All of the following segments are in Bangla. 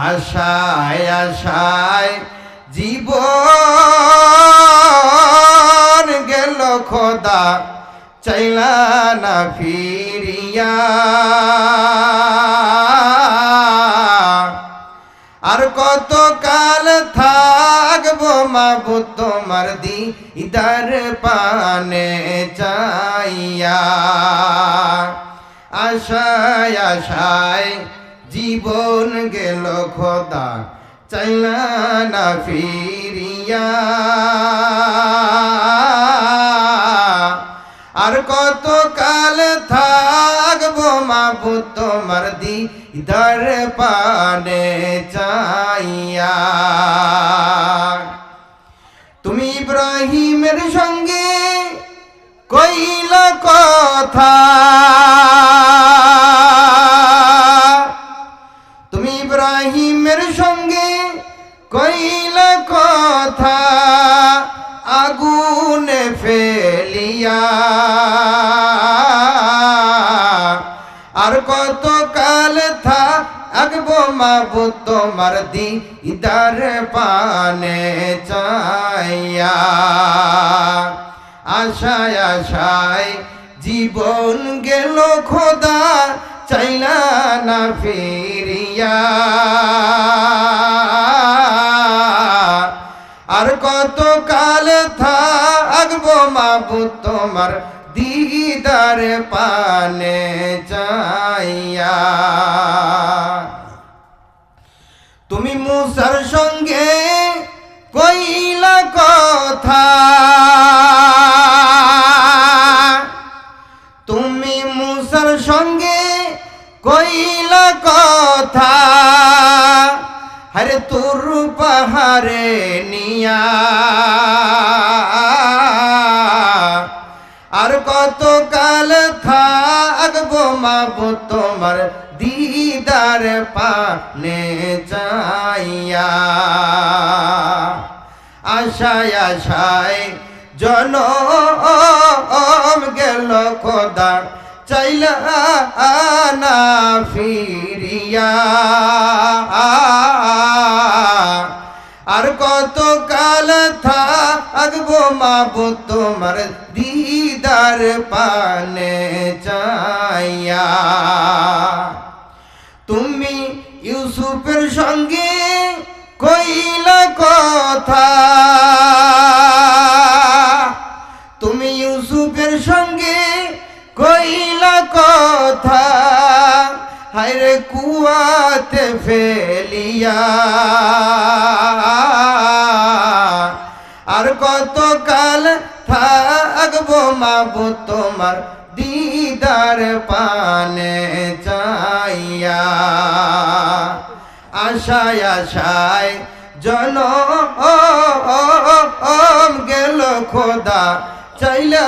আশায় আশায় জীবন গেল খোদা চাইলা না ফিরিয়া। আর কত কাল থাকবো মাবুদ তোমার দিদার পানে চাইয়া। আশায় আশায় জীবন গেল খোদা চাইলা না ফিরিয়া। আর কত কাল থাকবো মাবুদ তোমার দিদার পানে চাইয়া। তুমি ইব্রাহিমের সঙ্গে কইলা কথা, তুমি ইব্রাহিমের সঙ্গে কইলা কথা আগুনে ফেলিয়া। আর কত কাল থাকবো মাবুদ তোমার দিদার পানে চাইয়া। আশায় আশায় জীবন গেল খোদা চাইলা না ফিরিয়া। আর কত কাল থাকবো মাবুদ তোমার দিদার পানে চাইয়া। তুমি মুসার সঙ্গে কইলা কথা, তুমি মুসার সঙ্গে কইলা কথা হরে তোর পাহাড়ে নিয়া। আর কত কাল থাকবো মাবুদ তোমার দিদার পানে চাইয়া। আশায় আশায় জনম গেল খোদা চাইলা না ফিরিয়া। আর কত কাল থাকবো মাবুদ তোমার দিদার পানে চাইয়া। তুমি ইউসুফের সঙ্গে কইলা কথা, তুমি ইউসুফের সঙ্গে কইলা কথা হায়রে কুয়াতে ফেলিয়া। আর কত কাল থাকবো মাবুদ তোমার দিদার পানে চাইয়া। আশায় আশায় জনম গেল খোদা চাইলা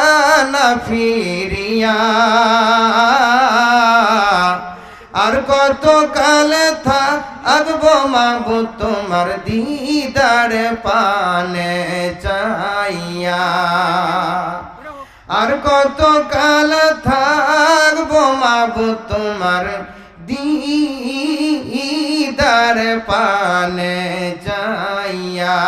না ফিরিয়া। আর কত কাল থাকবো মাবুদ তোমার দিদার পানে চাইয়া। আর কত কাল থাকবো মাবুদ তোমার দিদার পানে চাইয়া।